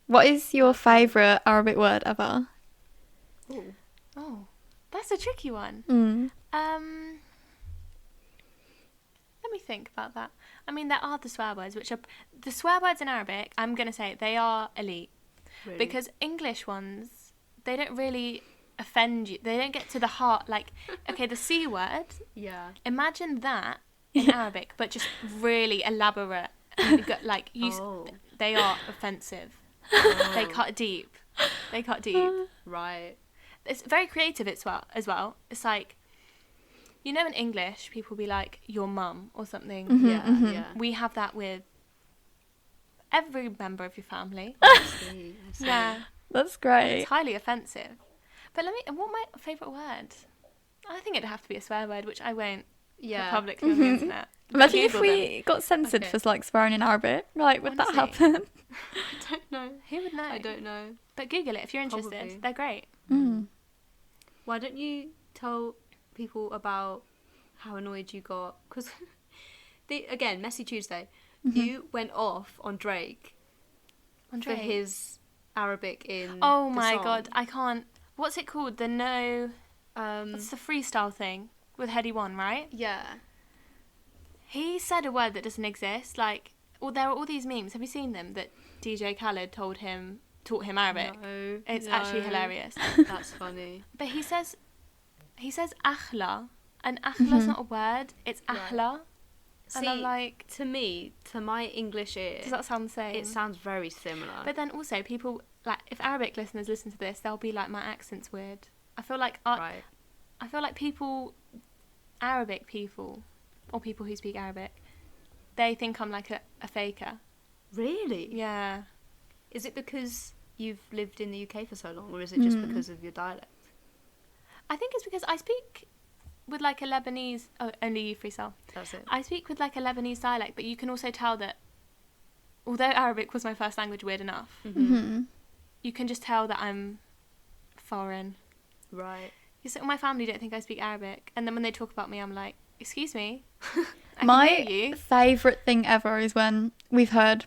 What is your favourite Arabic word ever? Ooh. Oh, that's a tricky one. Let me think about that. I mean, there are the swear words, which are... The swear words in Arabic, I'm going to say, they are elite. Really? Because English ones, they don't really offend you. They don't get to the heart. Like, okay, the C word, yeah. imagine that in Arabic, but just really elaborate. And you got, like, Oh. they are offensive. They cut deep. They cut deep. Right. It's very creative as well. It's like, you know, in English, people be like, your mum or something. Yeah. We have that with every member of your family. I see. Yeah. That's great. It's highly offensive. But what my favourite word? I think it'd have to be a swear word, which I won't Yeah. put publicly on the internet. Imagine if Google we got censored Okay. for like swearing in Arabic. Like, would that Honestly. happen? I don't know. Who would know? I don't know. But Google it if you're interested. Probably. They're great. Why don't you tell people about how annoyed you got? Because, again, Messy Tuesday, you went off on Drake Andre. for his Arabic in Oh the my song. god, I can't. What's it called? The no. It's the freestyle thing with Heady One, right? Yeah. He said a word that doesn't exist. Like, there are all these memes. Have you seen them? That DJ Khaled taught him Arabic. No, It's actually hilarious. That's funny. But he says akhla, and akhla is not a word. It's Right. ahla. And I'm like, to me, to my English ear, does that sound the same? it sounds very similar. But then also people, like, if Arabic listeners listen to this, they'll be like, my accent's weird. I feel like right. I feel like Arabic people, or people who speak Arabic, they think I'm like a faker. Really? Yeah. Is it because you've lived in the UK for so long, or is it just because of your dialect? I think it's because I speak with like a Lebanese... Oh, only you freestyle. That's it. I speak with like a Lebanese dialect, but you can also tell that although Arabic was my first language, weird enough, you can just tell that I'm foreign. Right. So my family don't think I speak Arabic, and then when they talk about me, I'm like, excuse me. My favourite thing ever is when we've heard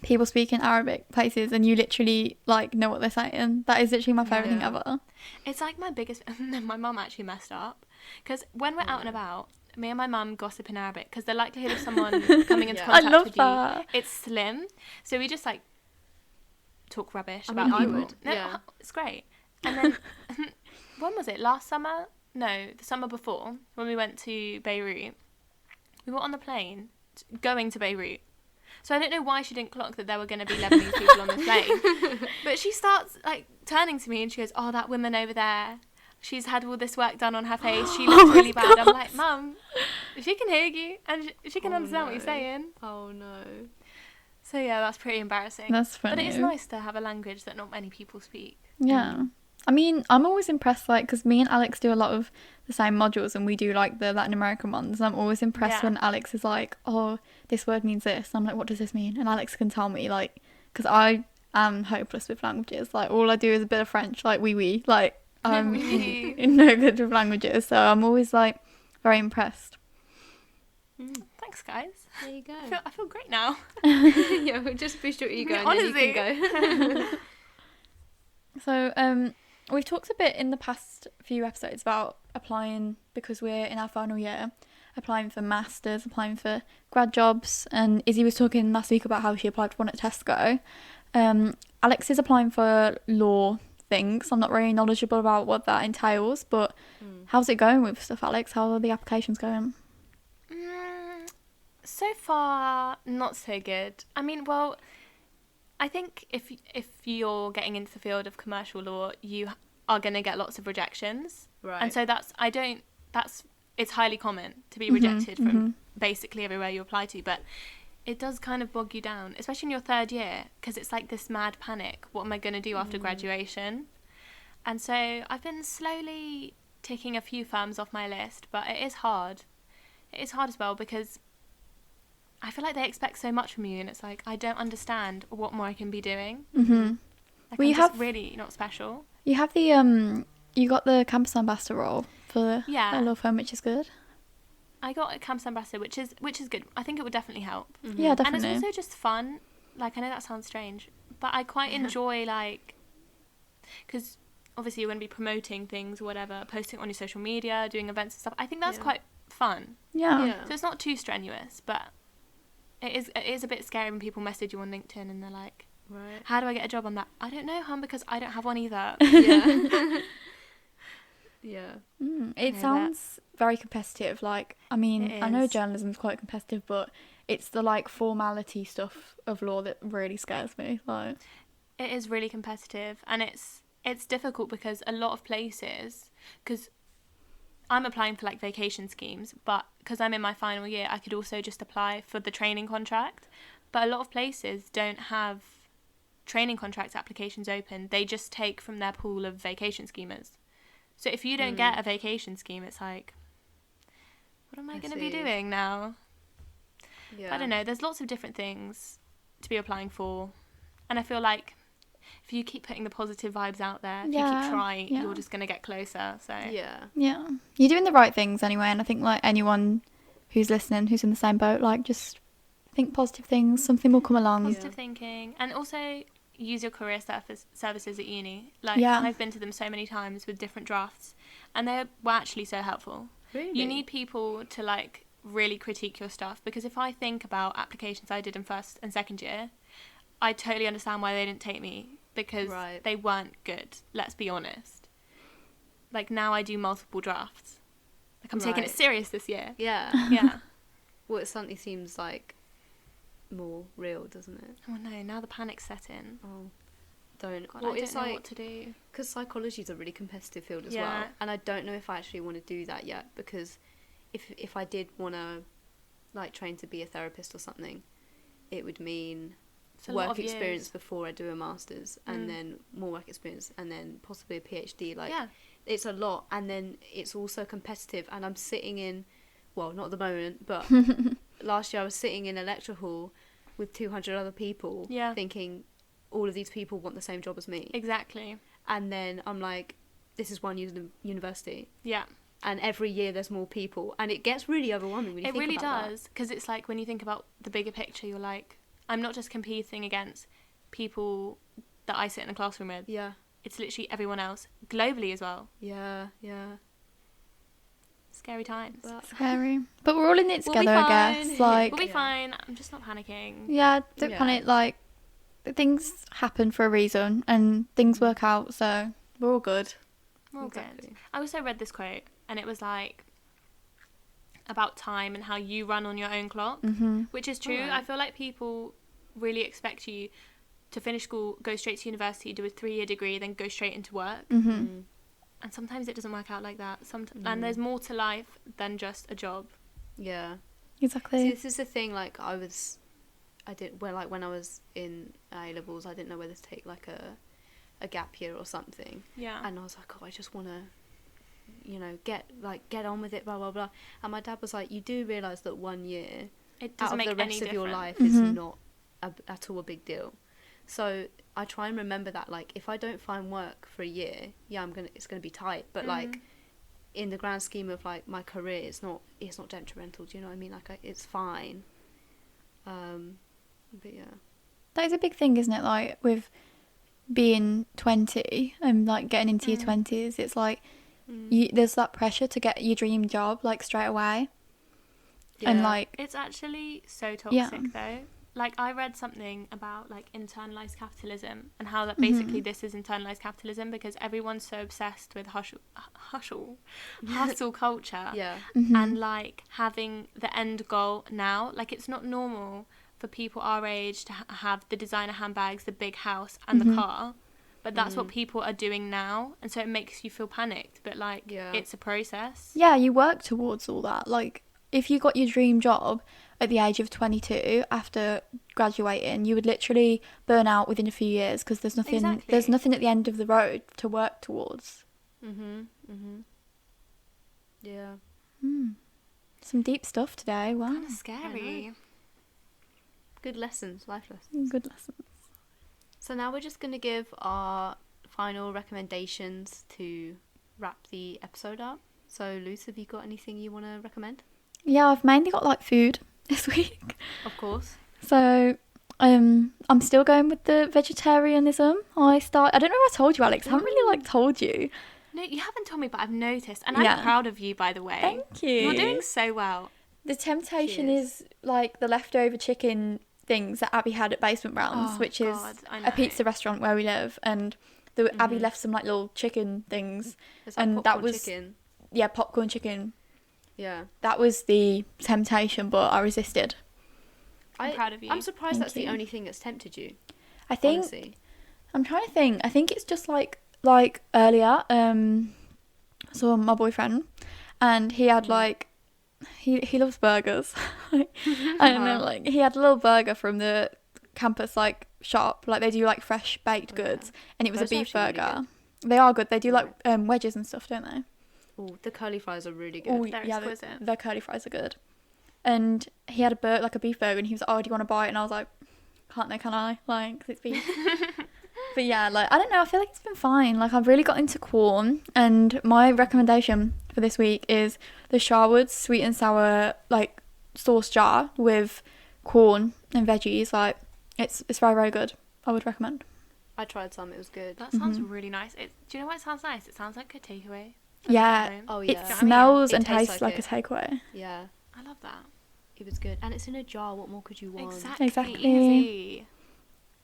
people speak in Arabic places and you literally like know what they're saying. That is literally my favourite thing ever. It's like my biggest... My mum actually messed up, because when we're out and about, me and my mum gossip in Arabic, because the likelihood of someone coming into contact I love with that. you, it's slim. So we just like talk rubbish I about mean, I people. would, No, yeah. it's great. And then when was it? Last summer? No, the summer before, when we went to Beirut. We were on the plane going to Beirut. So I don't know why she didn't clock that there were going to be Lebanese people on the plane. But she starts like turning to me and she goes, "Oh, that woman over there, she's had all this work done on her face. She looks really bad." I'm like, "Mum, she can hear you and she can understand what you're saying." Oh no. So yeah, that's pretty embarrassing. That's funny. But it is nice to have a language that not many people speak. Yeah. I mean, I'm always impressed, like, because me and Alex do a lot of the same modules and we do, like, the Latin American ones. And I'm always impressed when Alex is like, "Oh, this word means this." And I'm like, "What does this mean?" And Alex can tell me, like, because I am hopeless with languages. Like, all I do is a bit of French, like, oui. Like, I'm no good with languages. So I'm always, like, very impressed. Thanks, guys. There you go. I feel great now. Yeah, we'll just be sure you go and Honestly. then you can go. So, we've talked a bit in the past few episodes about applying, because we're in our final year, applying for masters, applying for grad jobs, and Izzy was talking last week about how she applied for one at Tesco. Alex is applying for law things. I'm not really knowledgeable about what that entails, but how's it going with stuff, Alex? How are the applications going? So far, not so good. I mean, well, I think if you're getting into the field of commercial law, you are going to get lots of rejections. Right. And so it's highly common to be rejected from basically everywhere you apply to, but it does kind of bog you down, especially in your third year, because it's like this mad panic. What am I going to do after graduation? And so I've been slowly ticking a few firms off my list, but it is hard. It is hard as well, because I feel like they expect so much from you, and it's like, I don't understand what more I can be doing. Like, Well, I'm just really not special. You have the you got the campus ambassador role for a law firm, which is good. I got a campus ambassador, which is good. I think it would definitely help. Yeah, definitely. And it's also just fun. Like, I know that sounds strange, but I quite enjoy, like, because obviously you're going to be promoting things or whatever, posting on your social media, doing events and stuff. I think that's quite fun. Yeah. So it's not too strenuous, but it is a bit scary when people message you on LinkedIn and they're like, Right. "How do I get a job on that?" I don't know, hon, because I don't have one either. Yeah. Yeah. It know sounds very competitive. Like, I mean, It I know is. journalism's quite competitive, but it's the like formality stuff of law that really scares me. Like, It is really competitive, and it's difficult because a lot of places, because I'm applying for like vacation schemes, but because I'm in my final year, I could also just apply for the training contract. But a lot of places don't have training contract applications open. They just take from their pool of vacation schemers. So if you don't get a vacation scheme, it's like, what am I going to be see. doing now? Yeah. I don't know. There's lots of different things to be applying for. And I feel like if you keep putting the positive vibes out there, if you keep trying, you're just going to get closer. So Yeah. yeah, you're doing the right things anyway. And I think like anyone who's listening, who's in the same boat, like just think positive things. Something will come along. positive thinking. And also use your career services at uni. Like, I've been to them so many times with different drafts, and they were actually so helpful. Really? You need people to like really critique your stuff, because if I think about applications I did in first and second year, I totally understand why they didn't take me, because they weren't good. Let's be honest. Like, now I do multiple drafts. Like, I'm taking it serious this year. Yeah. Yeah. Well, it suddenly seems like more real, doesn't it? Oh no, now the panic's set in. Oh, don't. God, Well, I don't it's know like, what to do. because psychology is a really competitive field as Yeah. well, and I don't know if I actually want to do that yet, because if I did want to like train to be a therapist or something, it would mean It's a lot work of experience years. before I do a master's, and then more work experience, and then possibly a PhD. Like, Yeah. it's a lot, and then it's also competitive, and I'm sitting in, well, not at the moment, but last year I was sitting in a lecture hall with 200 other people, Yeah. thinking all of these people want the same job as me, Exactly. and then I'm like, this is one university, Yeah. and every year there's more people, and it gets really overwhelming when you It think really about does, because it's like when you think about the bigger picture, you're like, I'm not just competing against people that I sit in a classroom with. that. Yeah, It's literally everyone else, globally as well. yeah. Scary times. But Scary. But we're all in it We'll be together, I fine. guess. Like, We'll be Yeah. fine. I'm just not panicking. yeah, don't Yeah. panic. Like, things happen for a reason and things work out, so we're all good. We're all good. Exactly. I also read this quote, and it was like about time and how you run on your own clock, which is true. Alright. I feel like people really expect you to finish school, go straight to university, do a 3-year degree, then go straight into work. Mm. And sometimes it doesn't work out like that. And there's more to life than just a job. Yeah. Exactly. See, this is the thing, like, when I was in A-levels, I didn't know whether to take, like, a gap year or something. Yeah. And I was like, oh, I just want to, get on with it, blah, blah, blah. And my dad was like, you do realise that 1 year It out doesn't of make the rest any of your difference. life is not at all a big deal. So I try and remember that, like, if I don't find work for a year, yeah, it's gonna be tight. But like, in the grand scheme of like my career, it's not detrimental. Do you know what I mean? Like, it's fine. But yeah. That is a big thing, isn't it? Like, with being 20 and, like, getting into your 20s, it's like, there's that pressure to get your dream job, like, straight away. And, Yeah. like, It's actually so Yeah. toxic, though. Like, I read something about, like, internalized capitalism and how that basically this is internalized capitalism because everyone's so obsessed with hustle culture. Yeah. And, like, having the end goal now. Like, it's not normal for people our age to have the designer handbags, the big house, and the car. But that's what people are doing now. And so it makes you feel panicked. But, like, Yeah. it's a process. yeah, you work towards all that. Like, if you got your dream job at the age of 22 after graduating, you would literally burn out within a few years because there's nothing Exactly. at the end of the road to work towards. Yeah. Some deep stuff today. Wow. Kind of scary. Good lessons, life lessons. Good lesson. So now we're just going to give our final recommendations to wrap the episode up. So, Luce, have you got anything you want to recommend? Yeah, I've mainly got, like, food this week. Of course. So, I'm still going with the vegetarianism. I don't know if I told you, Alex. I haven't really, like, told you. No, you haven't told me, but I've noticed. And Yeah. I'm proud of you, by the way. Thank you. You're doing so well. The temptation Cheers. is, like, the leftover chicken things that Abbey had at Basement Rounds, Oh, which God, is I a know. pizza restaurant where we live. And Abbey left some, like, little chicken things. It's like And that popcorn was- chicken. Yeah, popcorn chicken. Yeah. That was the temptation, but I resisted. I'm proud of you. I'm surprised Thank that's you. the only thing that's tempted you. I think Honestly. I'm trying to think. I think it's just like earlier. I saw my boyfriend, and he had like he loves burgers. I don't know. Like, he had a little burger from the campus like shop. Like, they do like fresh baked goods, and it was Those a are beef actually really burger. They are good. They do like wedges and stuff, don't they? Oh, the curly fries are really good. Oh, They're yeah, exquisite. the curly fries are good. And he had a beef burger, and he was like, "Oh, do you want to buy it?" And I was like, "Can't they? Can I? Like, 'cause it's beef." But yeah, like, I don't know. I feel like it's been fine. Like, I've really got into corn, and my recommendation for this week is the Sharwood's sweet and sour like sauce jar with corn and veggies. Like, it's very, very good. I would recommend. I tried some, it was good. That sounds really nice. Do you know what it sounds nice? It sounds like a takeaway. Yeah. Oh, It yeah. smells It and tastes tastes like like it. a takeaway. Yeah, I love that. it was good. And it's in a jar, what more could you want? Exactly. Exactly. Easy.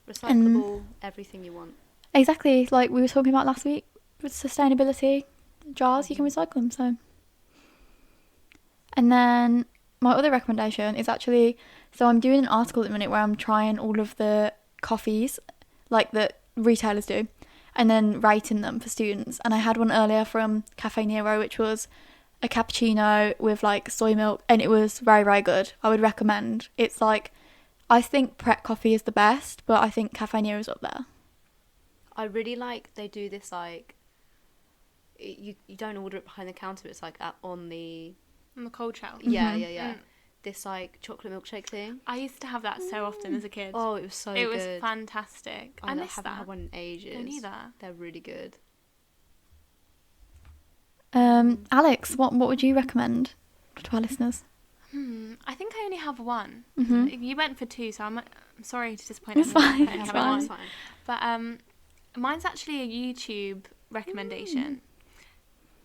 Recyclable, everything you want. Exactly. Like we were talking about last week with sustainability jars, you can recycle them. So, and then my other recommendation is actually, so I'm doing an article at the minute where I'm trying all of the coffees, like that retailers do, and then rating them for students. And I had one earlier from Cafe Nero, which was a cappuccino with like soy milk, and it was very, very good. I would recommend. It's like, I think Pret coffee is the best, but I think Cafe Nero's up there. I really like they do this like you don't order it behind the counter. It's like on the cold shower. yeah Mhm. yeah yeah this like chocolate milkshake thing. I used to have that so often as a kid. Oh, it was so it good. was fantastic. I miss haven't that. had one in ages. Don't either. They're really good. Alex, what would you recommend to our listeners? I think I only have one. Mhm. You went for two, so I'm sorry to disappoint It's everyone. fine, I only it's have one. It's fine. But mine's actually a YouTube recommendation.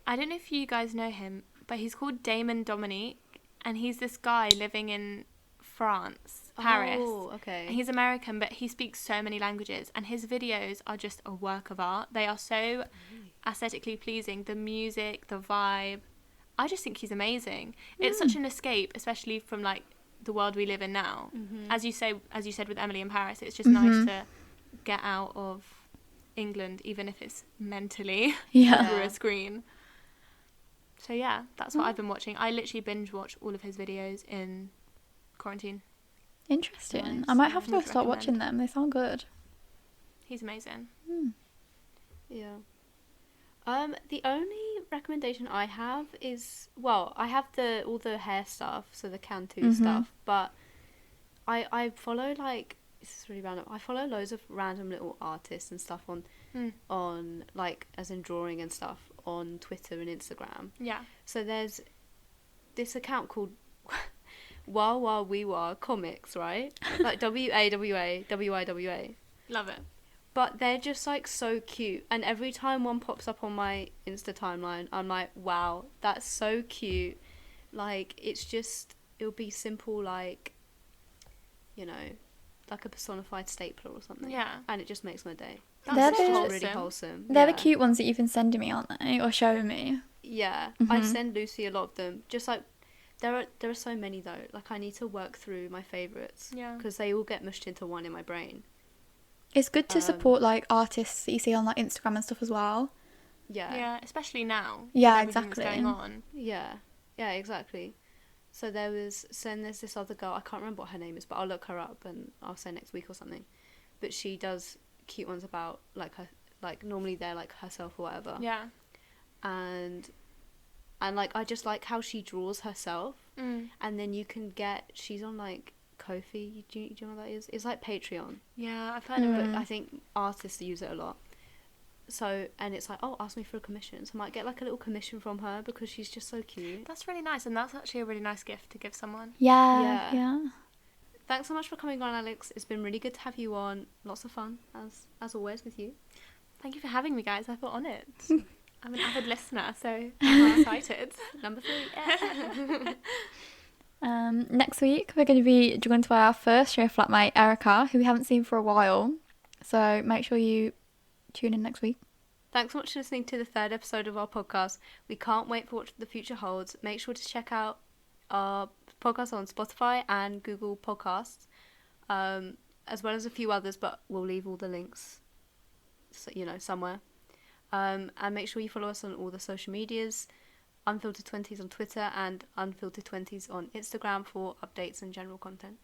I don't know if you guys know him, but he's called Damon Dominique, and he's this guy living in France, Paris. Oh, okay. And he's American, but he speaks so many languages, and his videos are just a work of art. They are so aesthetically pleasing. The music, the vibe. I just think he's amazing. It's such an escape, especially from like the world we live in now. As you said with Emily in Paris, it's just nice to get out of England, even if it's mentally Yeah. through a screen. So yeah, that's what I've been watching. I literally binge watch all of his videos in quarantine. Interesting. Nice. I might have to Would start recommend. watching them. They sound good. He's amazing. Yeah. The only recommendation I have is, well, I have all the hair stuff, so the Cantu stuff, but I follow like, this is really random. I follow loads of random little artists and stuff on like as in drawing and stuff on Twitter and Instagram. Yeah. So there's this account called Wah Wah Wee Wah Comics, right? Like WAWA. Love it. But they're just like so cute, and every time one pops up on my Insta timeline, I'm like, wow, that's so cute. Like, it'll be simple, like, you know, like a personified stapler or something. Yeah. And it just makes my day. They're It's the- just really wholesome. They're the Yeah. cute ones that you've been sending me, aren't they? Or showing me. Yeah, I send Lucy a lot of them. Just like, there are so many though. Like, I need to work through my favourites. Yeah. Because they all get mushed into one in my brain. It's good to support like artists that you see on like Instagram and stuff as well. Yeah. Yeah, especially now. Yeah, with everything that's exactly. going on. Yeah, exactly. So there's this other girl, I can't remember what her name is, but I'll look her up and I'll say next week or something. But she does cute ones about like her, like normally they're like herself or whatever. Yeah. And like I just like how she draws herself, and then she's on like Ko-fi. Do you know what that is? It's like Patreon. Yeah, I've heard of it. But I think artists use it a lot. So, and it's like, oh, ask me for a commission. So I might get like a little commission from her because she's just so cute. That's really nice, and that's actually a really nice gift to give someone. Yeah. Thanks so much for coming on, Alex. It's been really good to have you on. Lots of fun, as always, with you. Thank you for having me, guys. I feel honoured. I'm an avid listener, so I'm excited. Number 3. Next week we're going to be joined by our first year flatmate Erica, who we haven't seen for a while. So make sure you tune in next week. Thanks so much for listening to the 3rd episode of our podcast. We can't wait for what the future holds. Make sure to check out our podcast on Spotify and Google Podcasts, as well as a few others, but we'll leave all the links, somewhere. And make sure you follow us on all the social medias, Unfiltered 20s on Twitter and Unfiltered 20s on Instagram for updates and general content.